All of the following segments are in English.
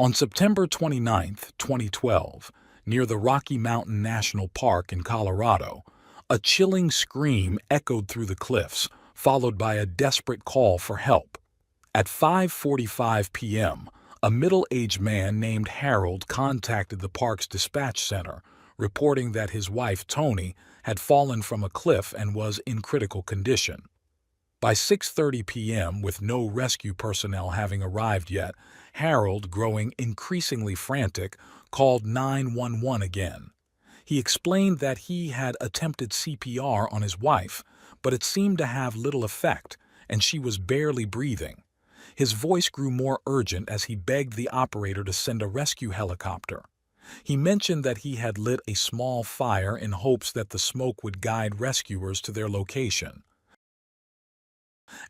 On September 29, 2012, near the Rocky Mountain National Park in Colorado, a chilling scream echoed through the cliffs, followed by a desperate call for help. At 5:45 p.m., a middle-aged man named Harold contacted the park's dispatch center, reporting that his wife, Toni, had fallen from a cliff and was in critical condition. By 6:30 p.m., with no rescue personnel having arrived yet, Harold, growing increasingly frantic, called 911 again. He explained that he had attempted CPR on his wife, but it seemed to have little effect, and she was barely breathing. His voice grew more urgent as he begged the operator to send a rescue helicopter. He mentioned that he had lit a small fire in hopes that the smoke would guide rescuers to their location.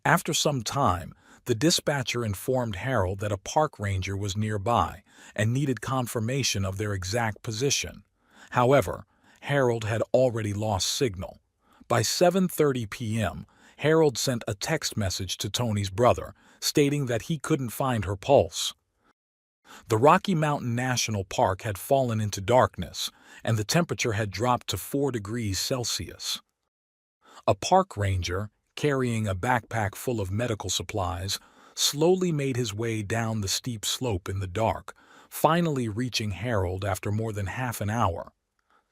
After some time, the dispatcher informed Harold that a park ranger was nearby and needed confirmation of their exact position. However, Harold had already lost signal. By 7:30 p.m., Harold sent a text message to Toni's brother, stating that he couldn't find her pulse. The Rocky Mountain National Park had fallen into darkness, and the temperature had dropped to 4 degrees Celsius. A park ranger, carrying a backpack full of medical supplies, slowly made his way down the steep slope in the dark, finally reaching Harold after more than half an hour.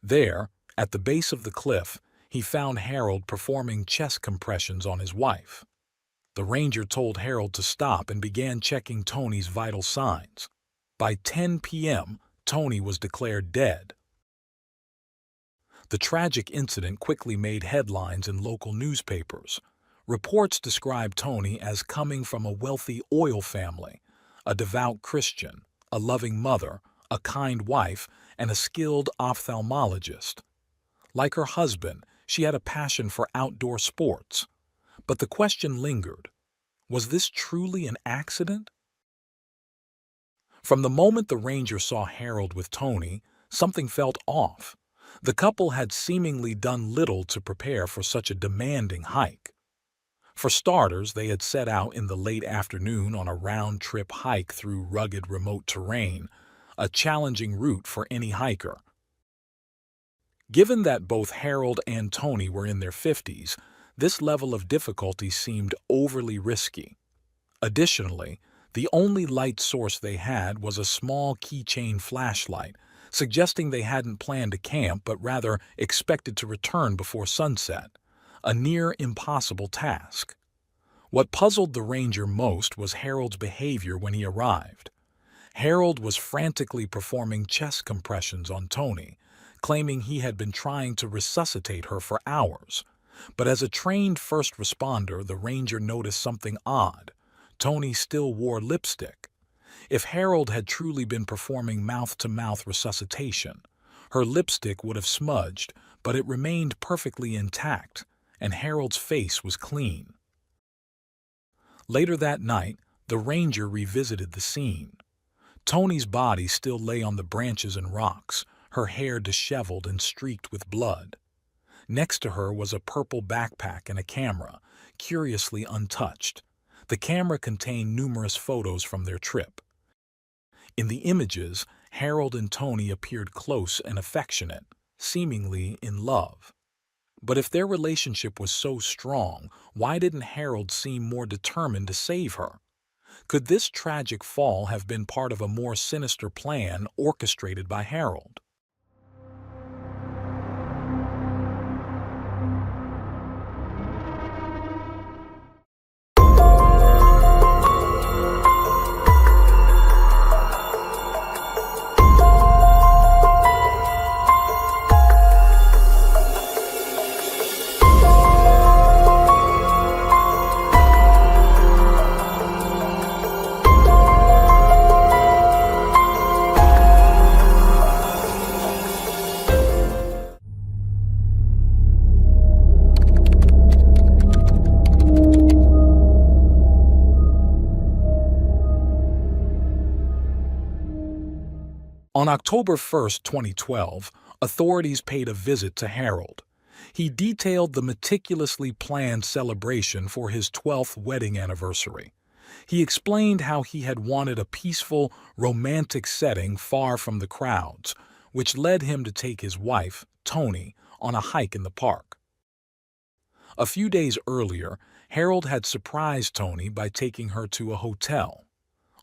There, at the base of the cliff, he found Harold performing chest compressions on his wife. The ranger told Harold to stop and began checking Toni's vital signs. By 10 p.m., Toni was declared dead. The tragic incident quickly made headlines in local newspapers. Reports described Toni as coming from a wealthy oil family, a devout Christian, a loving mother, a kind wife, and a skilled ophthalmologist. Like her husband, she had a passion for outdoor sports. But the question lingered: was this truly an accident? From the moment the ranger saw Harold with Toni, something felt off. The couple had seemingly done little to prepare for such a demanding hike. For starters, they had set out in the late afternoon on a round-trip hike through rugged, remote terrain, a challenging route for any hiker. Given that both Harold and Toni were in their 50s, this level of difficulty seemed overly risky. Additionally, the only light source they had was a small keychain flashlight, suggesting they hadn't planned to camp but rather expected to return before sunset, a near impossible task. What puzzled the ranger most was Harold's behavior when he arrived. Harold was frantically performing chest compressions on Toni, claiming he had been trying to resuscitate her for hours. But as a trained first responder, the ranger noticed something odd. Toni still wore lipstick. If Harold had truly been performing mouth-to-mouth resuscitation, her lipstick would have smudged, but it remained perfectly intact, and Harold's face was clean. Later that night, the ranger revisited the scene. Toni's body still lay on the branches and rocks, her hair disheveled and streaked with blood. Next to her was a purple backpack and a camera, curiously untouched. The camera contained numerous photos from their trip. In the images, Harold and Toni appeared close and affectionate, seemingly in love. But if their relationship was so strong, why didn't Harold seem more determined to save her? Could this tragic fall have been part of a more sinister plan orchestrated by Harold? On October 1, 2012, authorities paid a visit to Harold. He detailed the meticulously planned celebration for his 12th wedding anniversary. He explained how he had wanted a peaceful, romantic setting far from the crowds, which led him to take his wife, Toni, on a hike in the park. A few days earlier, Harold had surprised Toni by taking her to a hotel.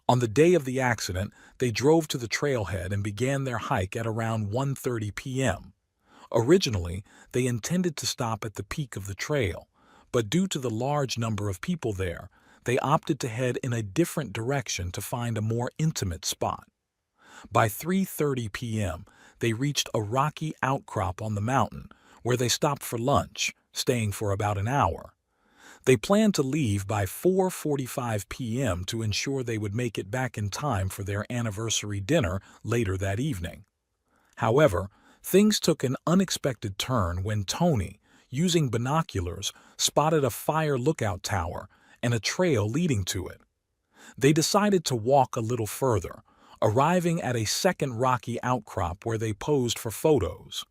On the day of the accident, they drove to the trailhead and began their hike at around 1:30 p.m. Originally, they intended to stop at the peak of the trail, but due to the large number of people there, they opted to head in a different direction to find a more intimate spot. By 3:30 p.m., they reached a rocky outcrop on the mountain, where they stopped for lunch, staying for about an hour. They planned to leave by 4:45 p.m. to ensure they would make it back in time for their anniversary dinner later that evening. However, things took an unexpected turn when Toni, using binoculars, spotted a fire lookout tower and a trail leading to it. They decided to walk a little further, arriving at a second rocky outcrop where they posed for photos.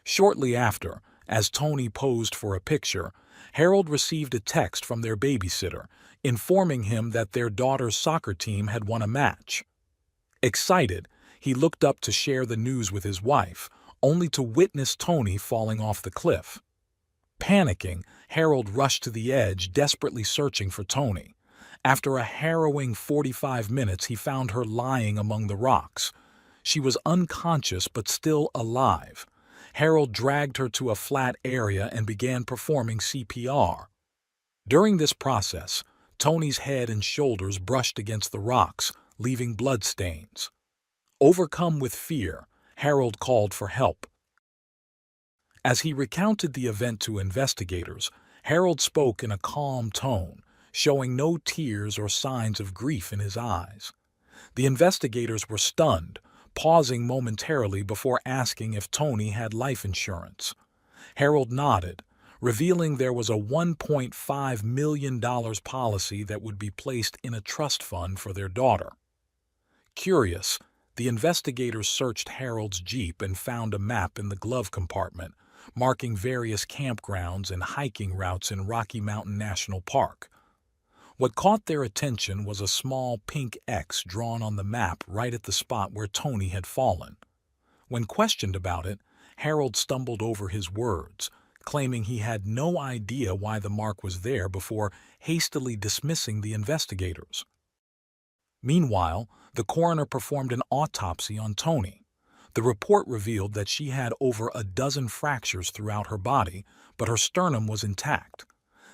Shortly after, as Toni posed for a picture, Harold received a text from their babysitter, informing him that their daughter's soccer team had won a match. Excited, he looked up to share the news with his wife, only to witness Toni falling off the cliff. Panicking, Harold rushed to the edge, desperately searching for Toni. After a harrowing 45 minutes, he found her lying among the rocks. She was unconscious but still alive. Harold dragged her to a flat area and began performing CPR. During this process, Toni's head and shoulders brushed against the rocks, leaving bloodstains. Overcome with fear, Harold called for help. As he recounted the event to investigators, Harold spoke in a calm tone, showing no tears or signs of grief in his eyes. The investigators were stunned, pausing momentarily before asking if Toni had life insurance. Harold nodded, revealing there was a $1.5 million policy that would be placed in a trust fund for their daughter. Curious, the investigators searched Harold's Jeep and found a map in the glove compartment, marking various campgrounds and hiking routes in Rocky Mountain National Park. What caught their attention was a small pink X drawn on the map right at the spot where Toni had fallen. When questioned about it, Harold stumbled over his words, claiming he had no idea why the mark was there before hastily dismissing the investigators. Meanwhile, the coroner performed an autopsy on Toni. The report revealed that she had over a dozen fractures throughout her body, but her sternum was intact.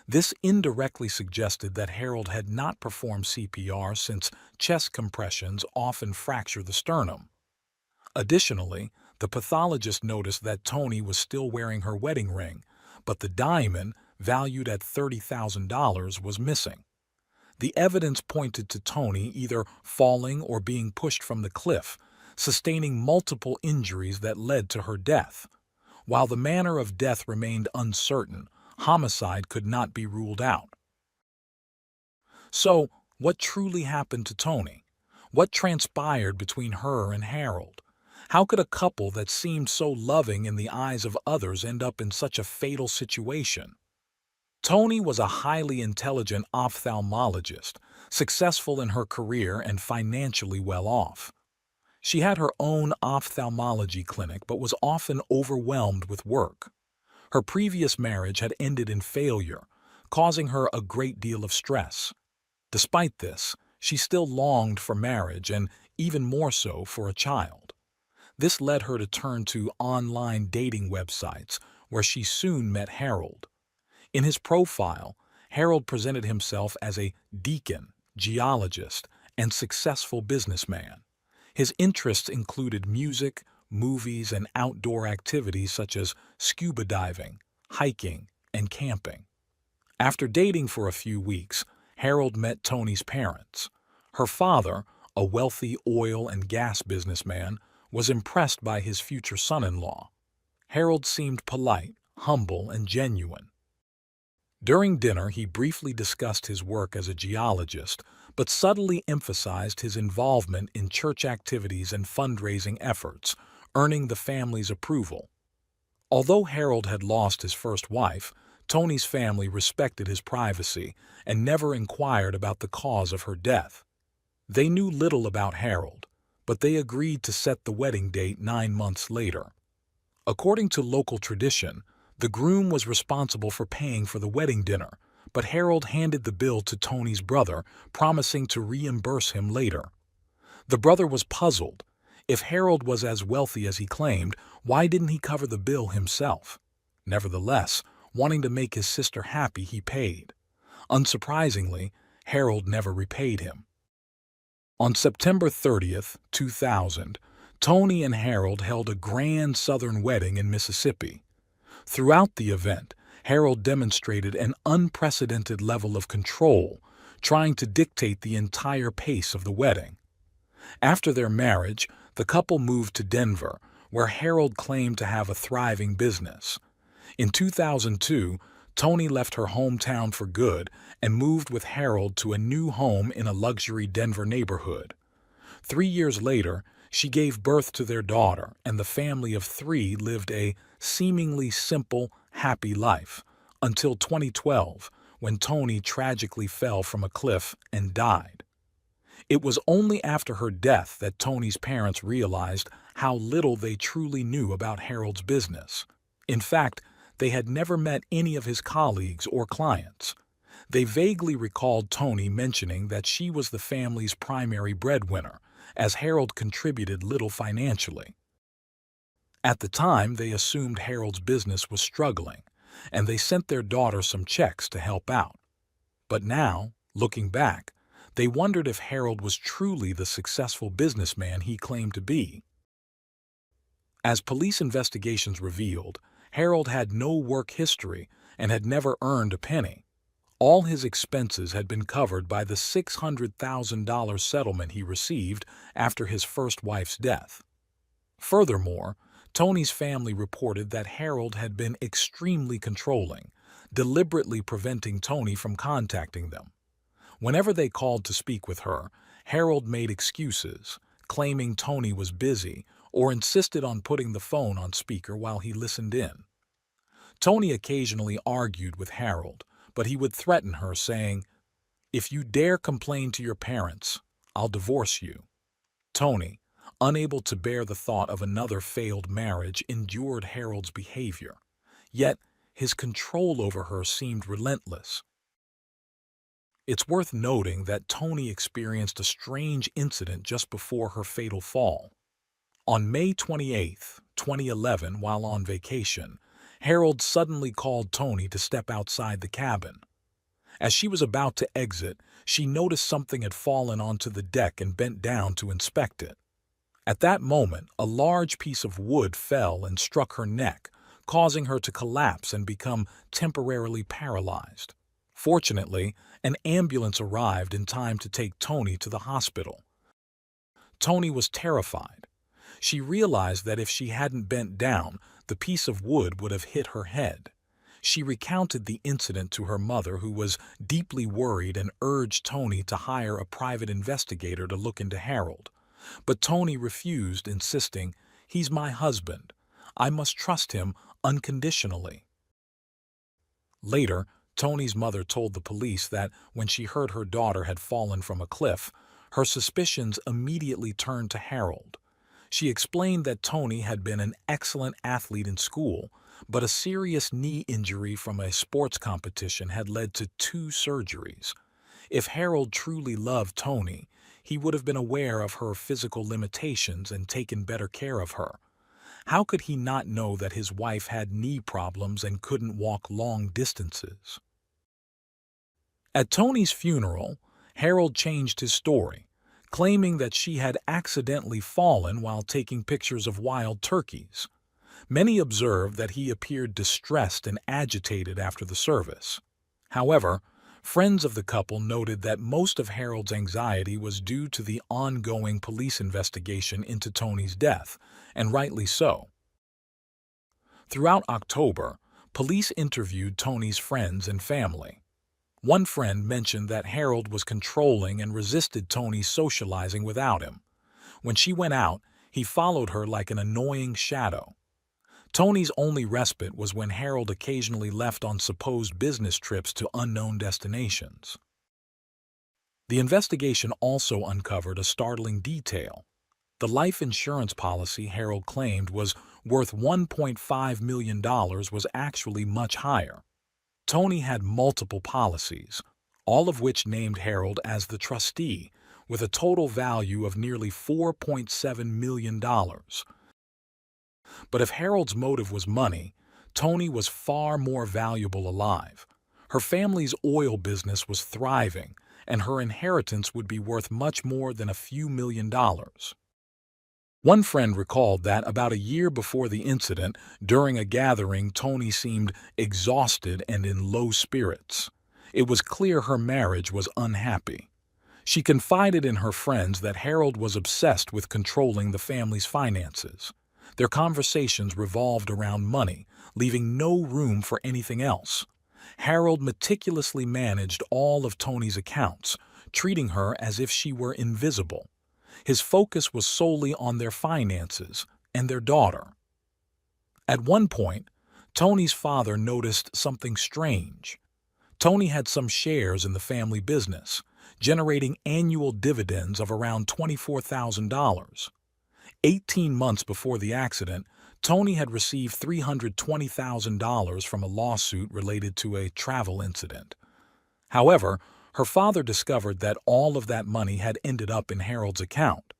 This indirectly suggested that Harold had not performed CPR since chest compressions often fracture the sternum. Additionally, the pathologist noticed that Toni was still wearing her wedding ring, but the diamond, valued at $30,000, was missing. The evidence pointed to Toni either falling or being pushed from the cliff, sustaining multiple injuries that led to her death. While the manner of death remained uncertain, homicide could not be ruled out. So, what truly happened to Toni? What transpired between her and Harold? How could a couple that seemed so loving in the eyes of others end up in such a fatal situation? Toni was a highly intelligent ophthalmologist, successful in her career and financially well off. She had her own ophthalmology clinic but was often overwhelmed with work. Her previous marriage had ended in failure, causing her a great deal of stress. Despite this, she still longed for marriage and, even more so, for a child. This led her to turn to online dating websites, where she soon met Harold. In his profile, Harold presented himself as a deacon, geologist, and successful businessman. His interests included music, movies, and outdoor activities such as scuba diving, hiking, and camping. After dating for a few weeks, Harold met Toni's parents. Her father, a wealthy oil and gas businessman, was impressed by his future son-in-law. Harold seemed polite, humble, and genuine. During dinner, he briefly discussed his work as a geologist, but subtly emphasized his involvement in church activities and fundraising efforts, earning the family's approval. Although Harold had lost his first wife, Tony's family respected his privacy and never inquired about the cause of her death. They knew little about Harold, but they agreed to set the wedding date 9 months later. According to local tradition, the groom was responsible for paying for the wedding dinner, but Harold handed the bill to Tony's brother, promising to reimburse him later. The brother was puzzled. If Harold was as wealthy as he claimed, why didn't he cover the bill himself? Nevertheless, wanting to make his sister happy, he paid. Unsurprisingly, Harold never repaid him. On September 30th, 2000, Tony and Harold held a grand Southern wedding in Mississippi. Throughout the event, Harold demonstrated an unprecedented level of control, trying to dictate the entire pace of the wedding. After their marriage, the couple moved to Denver, where Harold claimed to have a thriving business. In 2002, Tony left her hometown for good and moved with Harold to a new home in a luxury Denver neighborhood. 3 years later, she gave birth to their daughter, and the family of 3 lived a seemingly simple, happy life, until 2012, when Tony tragically fell from a cliff and died. It was only after her death that Tony's parents realized how little they truly knew about Harold's business. In fact, they had never met any of his colleagues or clients. They vaguely recalled Tony mentioning that she was the family's primary breadwinner, as Harold contributed little financially. At the time, they assumed Harold's business was struggling, and they sent their daughter some checks to help out. But now, looking back, they wondered if Harold was truly the successful businessman he claimed to be. As police investigations revealed, Harold had no work history and had never earned a penny. All his expenses had been covered by the $600,000 settlement he received after his first wife's death. Furthermore, Tony's family reported that Harold had been extremely controlling, deliberately preventing Tony from contacting them. Whenever they called to speak with her, Harold made excuses, claiming Tony was busy, or insisted on putting the phone on speaker while he listened in. Tony occasionally argued with Harold, but he would threaten her, saying, "If you dare complain to your parents, I'll divorce you." Tony, unable to bear the thought of another failed marriage, endured Harold's behavior. Yet, his control over her seemed relentless. It's worth noting that Tony experienced a strange incident just before her fatal fall. On May 28, 2011, while on vacation, Harold suddenly called Tony to step outside the cabin. As she was about to exit, she noticed something had fallen onto the deck and bent down to inspect it. At that moment, a large piece of wood fell and struck her neck, causing her to collapse and become temporarily paralyzed. Fortunately, an ambulance arrived in time to take Tony to the hospital. Tony was terrified. She realized that if she hadn't bent down, the piece of wood would have hit her head. She recounted the incident to her mother, who was deeply worried and urged Tony to hire a private investigator to look into Harold. But Tony refused, insisting, "He's my husband. I must trust him unconditionally." Later, Tony's mother told the police that when she heard her daughter had fallen from a cliff, her suspicions immediately turned to Harold. She explained that Tony had been an excellent athlete in school, but a serious knee injury from a sports competition had led to 2 surgeries. If Harold truly loved Tony, he would have been aware of her physical limitations and taken better care of her. How could he not know that his wife had knee problems and couldn't walk long distances? At Tony's funeral, Harold changed his story, claiming that she had accidentally fallen while taking pictures of wild turkeys. Many observed that he appeared distressed and agitated after the service. However, friends of the couple noted that most of Harold's anxiety was due to the ongoing police investigation into Tony's death, and rightly so. Throughout October, police interviewed Tony's friends and family. One friend mentioned that Harold was controlling and resisted Tony socializing without him. When she went out, he followed her like an annoying shadow. Tony's only respite was when Harold occasionally left on supposed business trips to unknown destinations. The investigation also uncovered a startling detail. The life insurance policy Harold claimed was worth $1.5 million was actually much higher. Tony had multiple policies, all of which named Harold as the trustee, with a total value of nearly $4.7 million. But if Harold's motive was money, Tony was far more valuable alive. Her family's oil business was thriving, and her inheritance would be worth much more than a few $1,000,000. One friend recalled that about a year before the incident, during a gathering, Tony seemed exhausted and in low spirits. It was clear her marriage was unhappy. She confided in her friends that Harold was obsessed with controlling the family's finances. Their conversations revolved around money, leaving no room for anything else. Harold meticulously managed all of Tony's accounts, treating her as if she were invisible. His focus was solely on their finances and their daughter. At one point, Tony's father noticed something strange. Tony had some shares in the family business, generating annual dividends of around $24,000. 18 months before the accident, Tony had received $320,000 from a lawsuit related to a travel incident. However, her father discovered that all of that money had ended up in Harold's account.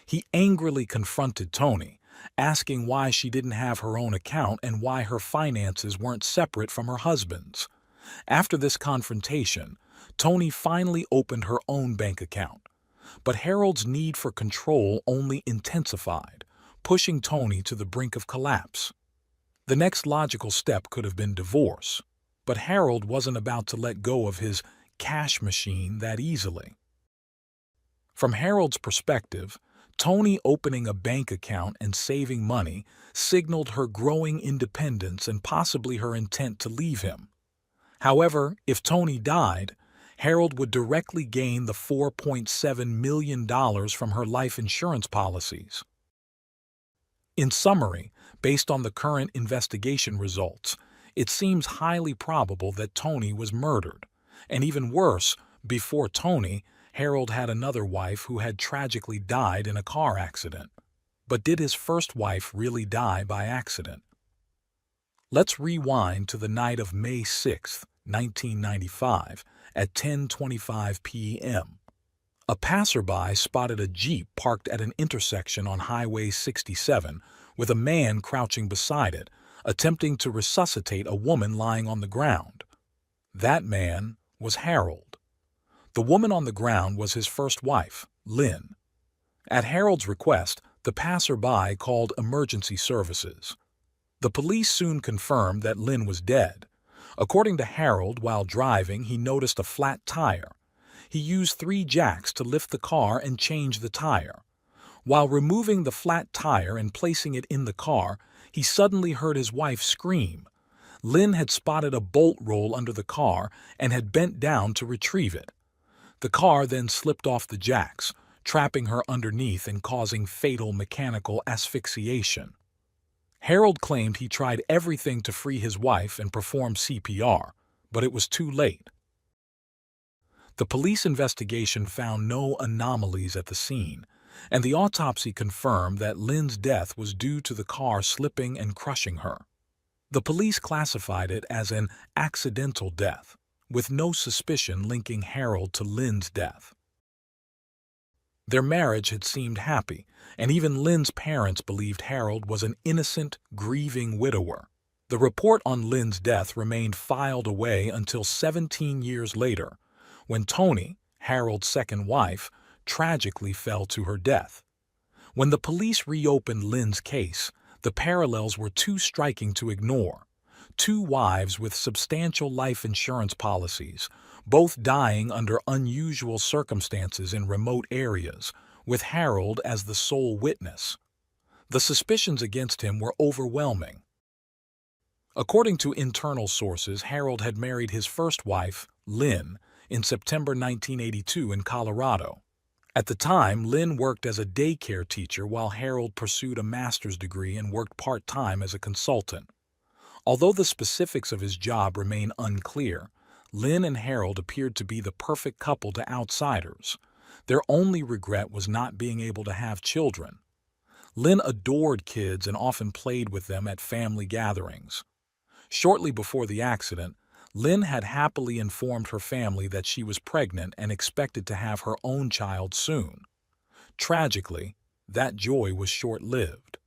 He angrily confronted Tony, asking why she didn't have her own account and why her finances weren't separate from her husband's. After this confrontation, Tony finally opened her own bank account. But Harold's need for control only intensified, pushing Tony to the brink of collapse. The next logical step could have been divorce, but Harold wasn't about to let go of his cash machine that easily. From Harold's perspective, Tony opening a bank account and saving money signaled her growing independence and possibly her intent to leave him. However, if Tony died, Harold would directly gain the $4.7 million from her life insurance policies. In summary, based on the current investigation results, it seems highly probable that Tony was murdered. And even worse, before Tony, Harold had another wife who had tragically died in a car accident. But did his first wife really die by accident? Let's rewind to the night of May 6, 1995, at 10:25 p.m. A passerby spotted a Jeep parked at an intersection on Highway 67 with a man crouching beside it, attempting to resuscitate a woman lying on the ground. That man was Harold. The woman on the ground was his first wife, Lynn. At Harold's request, the passerby called emergency services. The police soon confirmed that Lynn was dead. According to Harold, while driving, he noticed a flat tire. He used 3 jacks to lift the car and change the tire. While removing the flat tire and placing it in the car, he suddenly heard his wife scream. Lynn had spotted a bolt roll under the car and had bent down to retrieve it. The car then slipped off the jacks, trapping her underneath and causing fatal mechanical asphyxiation. Harold claimed he tried everything to free his wife and perform CPR, but it was too late. The police investigation found no anomalies at the scene, and the autopsy confirmed that Lynn's death was due to the car slipping and crushing her. The police classified it as an accidental death, with no suspicion linking Harold to Lynn's death. Their marriage had seemed happy, and even Lynn's parents believed Harold was an innocent, grieving widower. The report on Lynn's death remained filed away until 17 years later, when Tony, Harold's second wife, tragically fell to her death. When the police reopened Lynn's case, the parallels were too striking to ignore. 2 wives with substantial life insurance policies, both dying under unusual circumstances in remote areas, with Harold as the sole witness. The suspicions against him were overwhelming. According to internal sources, Harold had married his first wife, Lynn, in September 1982 in Colorado. At the time, Lynn worked as a daycare teacher while Harold pursued a master's degree and worked part-time as a consultant. Although the specifics of his job remain unclear, Lynn and Harold appeared to be the perfect couple to outsiders. Their only regret was not being able to have children. Lynn adored kids and often played with them at family gatherings. Shortly before the accident, Lynn had happily informed her family that she was pregnant and expected to have her own child soon. Tragically, that joy was short-lived.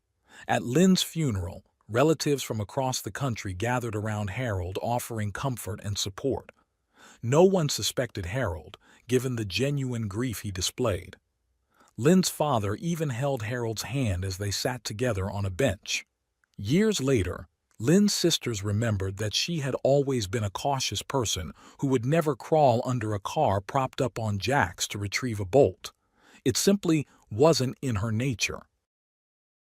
At Lynn's funeral, relatives from across the country gathered around Harold offering comfort and support. No one suspected Harold, given the genuine grief he displayed. Lynn's father even held Harold's hand as they sat together on a bench. Years later, Lynn's sisters remembered that she had always been a cautious person who would never crawl under a car propped up on jacks to retrieve a bolt. It simply wasn't in her nature.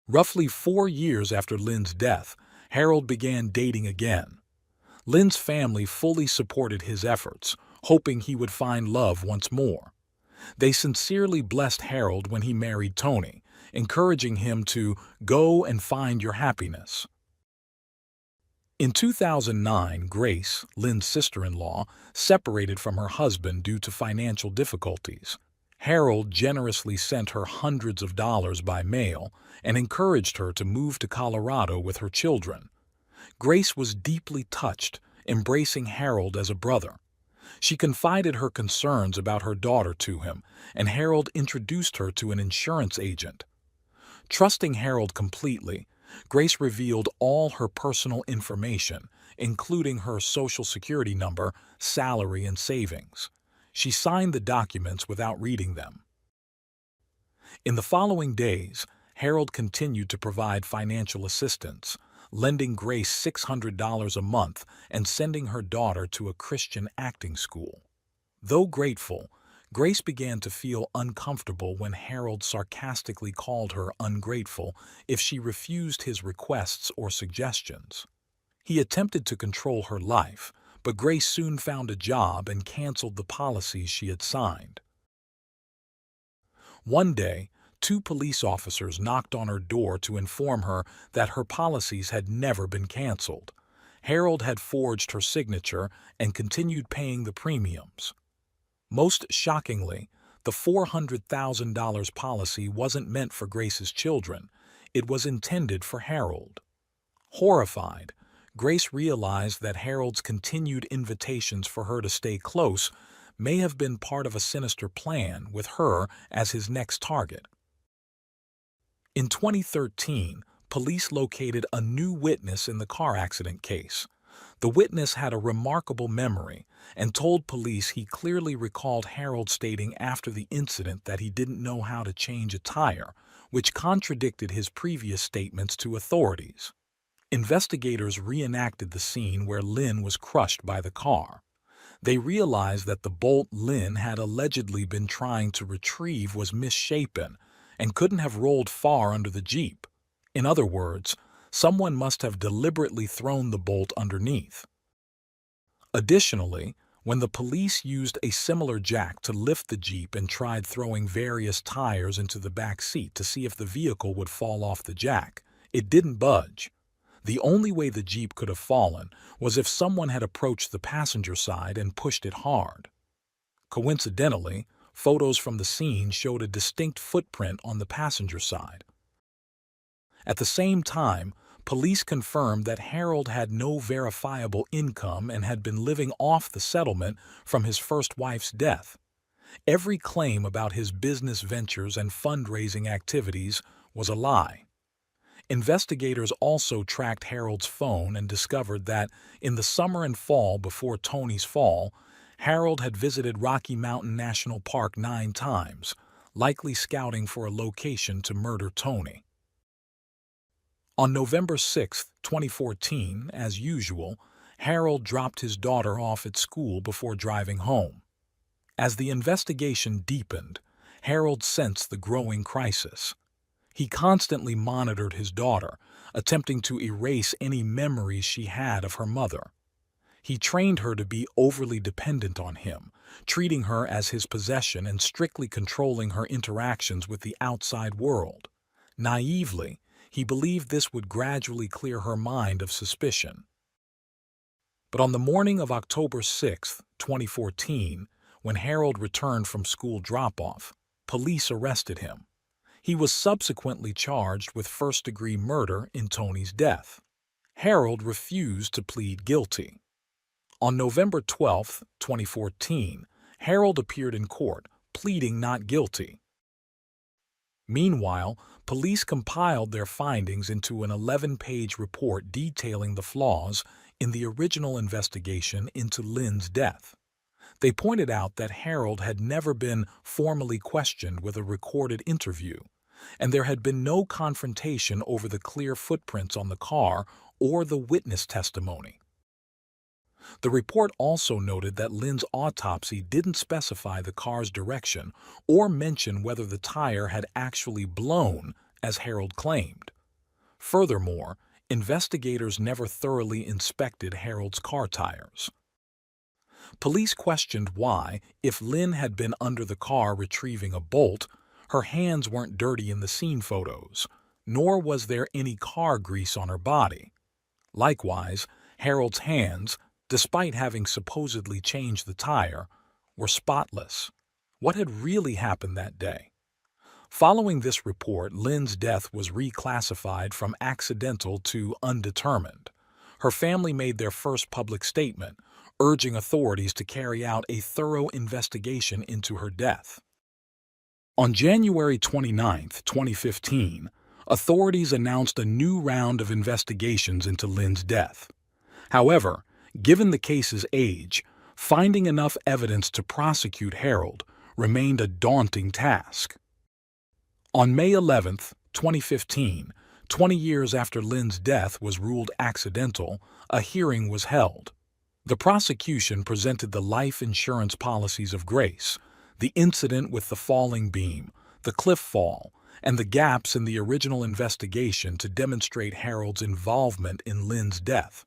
Roughly 4 years after Lynn's death, Harold began dating again. Lynn's family fully supported his efforts, hoping he would find love once more. They sincerely blessed Harold when he married Toni, encouraging him to go and find your happiness. In 2009, Grace, Lynn's sister-in-law, separated from her husband due to financial difficulties. Harold generously sent her hundreds of dollars by mail and encouraged her to move to Colorado with her children. Grace was deeply touched, embracing Harold as a brother. She confided her concerns about her daughter to him, and Harold introduced her to an insurance agent. Trusting Harold completely, Grace revealed all her personal information, including her Social Security number, salary, and savings. She signed the documents without reading them. In the following days, Harold continued to provide financial assistance, lending Grace $600 a month and sending her daughter to a Christian acting school. Though grateful, Grace began to feel uncomfortable when Harold sarcastically called her ungrateful if she refused his requests or suggestions. He attempted to control her life, but Grace soon found a job and canceled the policies she had signed. One day, 2 police officers knocked on her door to inform her that her policies had never been canceled. Harold had forged her signature and continued paying the premiums. Most shockingly, the $400,000 policy wasn't meant for Grace's children. It was intended for Harold. Horrified, Grace realized that Harold's continued invitations for her to stay close may have been part of a sinister plan with her as his next target. In 2013, police located a new witness in the car accident case. The witness had a remarkable memory and told police he clearly recalled Harold stating after the incident that he didn't know how to change a tire, which contradicted his previous statements to authorities. Investigators reenacted the scene where Lynn was crushed by the car. They realized that the bolt Lynn had allegedly been trying to retrieve was misshapen and couldn't have rolled far under the Jeep. In other words, someone must have deliberately thrown the bolt underneath. Additionally, when the police used a similar jack to lift the Jeep and tried throwing various tires into the back seat to see if the vehicle would fall off the jack, it didn't budge. The only way the Jeep could have fallen was if someone had approached the passenger side and pushed it hard. Coincidentally, photos from the scene showed a distinct footprint on the passenger side. At the same time, police confirmed that Harold had no verifiable income and had been living off the settlement from his first wife's death. Every claim about his business ventures and fundraising activities was a lie. Investigators also tracked Harold's phone and discovered that, in the summer and fall before Toni's fall, Harold had visited Rocky Mountain National Park 9 times, likely scouting for a location to murder Toni. On November 6, 2014, as usual, Harold dropped his daughter off at school before driving home. As the investigation deepened, Harold sensed the growing crisis. He constantly monitored his daughter, attempting to erase any memories she had of her mother. He trained her to be overly dependent on him, treating her as his possession and strictly controlling her interactions with the outside world. Naively, he believed this would gradually clear her mind of suspicion. But on the morning of October 6, 2014, when Harold returned from school drop-off, police arrested him. He was subsequently charged with first-degree murder in Tony's death. Harold refused to plead guilty. On November 12, 2014, Harold appeared in court, pleading not guilty. Meanwhile, police compiled their findings into an 11-page report detailing the flaws in the original investigation into Lynn's death. They pointed out that Harold had never been formally questioned with a recorded interview, and there had been no confrontation over the clear footprints on the car or the witness testimony. The report also noted that Lynn's autopsy didn't specify the car's direction or mention whether the tire had actually blown, as Harold claimed. Furthermore, investigators never thoroughly inspected Harold's car tires. Police questioned why, if Lynn had been under the car retrieving a bolt, her hands weren't dirty in the scene photos, nor was there any car grease on her body. Likewise, Harold's hands, despite having supposedly changed the tire, were spotless. What had really happened that day? Following this report, Lynn's death was reclassified from accidental to undetermined. Her family made their first public statement, urging authorities to carry out a thorough investigation into her death. On January 29, 2015, authorities announced a new round of investigations into Lynn's death. However, given the case's age, finding enough evidence to prosecute Harold remained a daunting task. On May 11, 2015, 20 years after Lynn's death was ruled accidental, a hearing was held. The prosecution presented the life insurance policies of Grace, the incident with the falling beam, the cliff fall, and the gaps in the original investigation to demonstrate Harold's involvement in Lynn's death.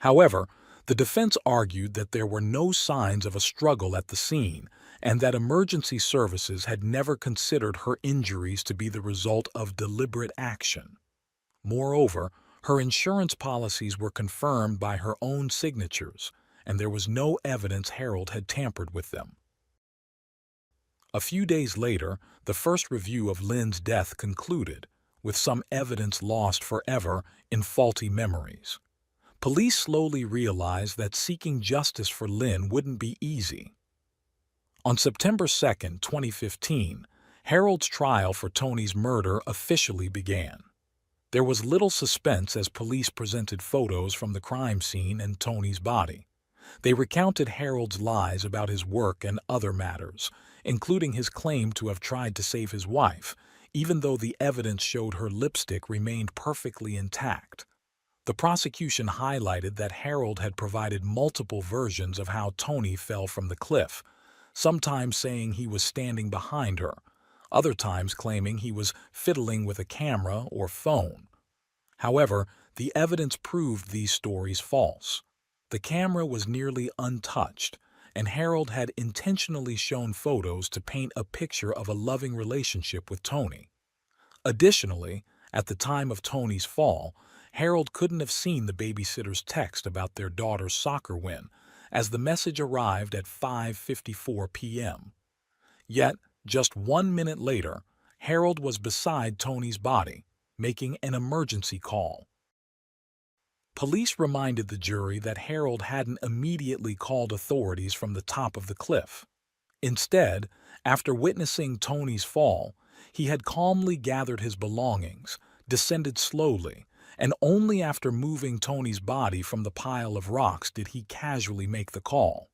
However, the defense argued that there were no signs of a struggle at the scene and that emergency services had never considered her injuries to be the result of deliberate action. Moreover, her insurance policies were confirmed by her own signatures, and there was no evidence Harold had tampered with them. A few days later, the first review of Lynn's death concluded, with some evidence lost forever in faulty memories. Police slowly realized that seeking justice for Lynn wouldn't be easy. On September 2, 2015, Harold's trial for Tony's murder officially began. There was little suspense as police presented photos from the crime scene and Tony's body. They recounted Harold's lies about his work and other matters, including his claim to have tried to save his wife, even though the evidence showed her lipstick remained perfectly intact. The prosecution highlighted that Harold had provided multiple versions of how Tony fell from the cliff, sometimes saying he was standing behind her, other times claiming he was fiddling with a camera or phone. However, the evidence proved these stories false. The camera was nearly untouched, and Harold had intentionally shown photos to paint a picture of a loving relationship with Tony. Additionally, at the time of Tony's fall, Harold couldn't have seen the babysitter's text about their daughter's soccer win, as the message arrived at 5:54 p.m. Yet, just 1 minute later, Harold was beside Tony's body, making an emergency call. Police reminded the jury that Harold hadn't immediately called authorities from the top of the cliff. Instead, after witnessing Tony's fall, he had calmly gathered his belongings, descended slowly, and only after moving Tony's body from the pile of rocks did he casually make the call.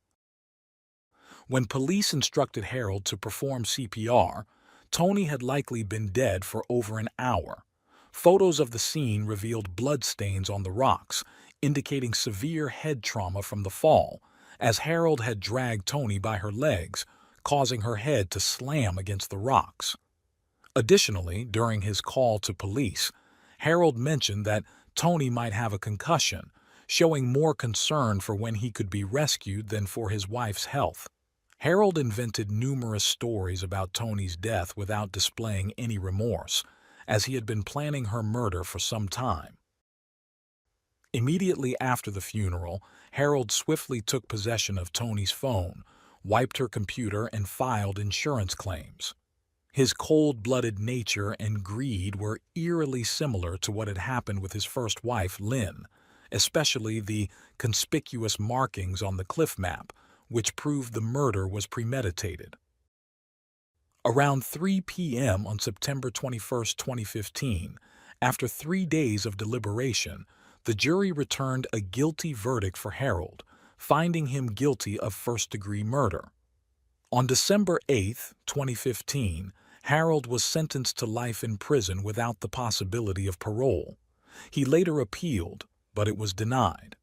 When police instructed Harold to perform CPR, Tony had likely been dead for over an hour. Photos of the scene revealed bloodstains on the rocks, indicating severe head trauma from the fall, as Harold had dragged Tony by her legs, causing her head to slam against the rocks. Additionally, during his call to police, Harold mentioned that Tony might have a concussion, showing more concern for when he could be rescued than for his wife's health. Harold invented numerous stories about Tony's death without displaying any remorse, as he had been planning her murder for some time. Immediately after the funeral, Harold swiftly took possession of Tony's phone, wiped her computer, and filed insurance claims. His cold-blooded nature and greed were eerily similar to what had happened with his first wife, Lynn, especially the conspicuous markings on the cliff map, which proved the murder was premeditated. Around 3 p.m. on September 21, 2015, after 3 days of deliberation, the jury returned a guilty verdict for Harold, finding him guilty of first-degree murder. On December 8, 2015, Harold was sentenced to life in prison without the possibility of parole. He later appealed, but it was denied.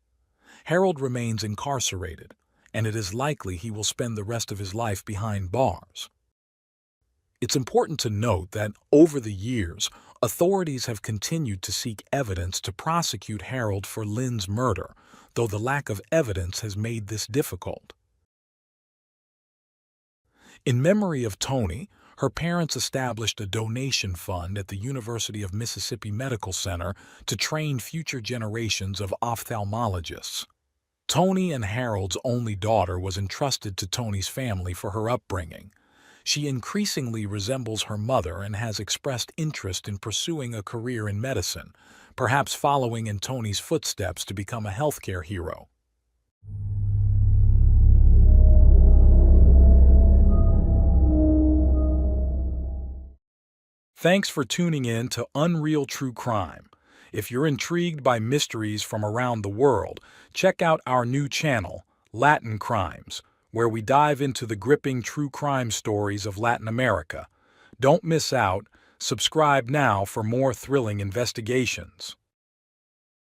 Harold remains incarcerated, and it is likely he will spend the rest of his life behind bars. It's important to note that, over the years, authorities have continued to seek evidence to prosecute Harold for Lynn's murder, though the lack of evidence has made this difficult. In memory of Tony, her parents established a donation fund at the University of Mississippi Medical Center to train future generations of ophthalmologists. Tony and Harold's only daughter was entrusted to Tony's family for her upbringing. She increasingly resembles her mother and has expressed interest in pursuing a career in medicine, perhaps following in Tony's footsteps to become a healthcare hero. Thanks for tuning in to Unreal True Crime. If you're intrigued by mysteries from around the world, check out our new channel, Latin Crimes, where we dive into the gripping true crime stories of Latin America. Don't miss out. Subscribe now for more thrilling investigations.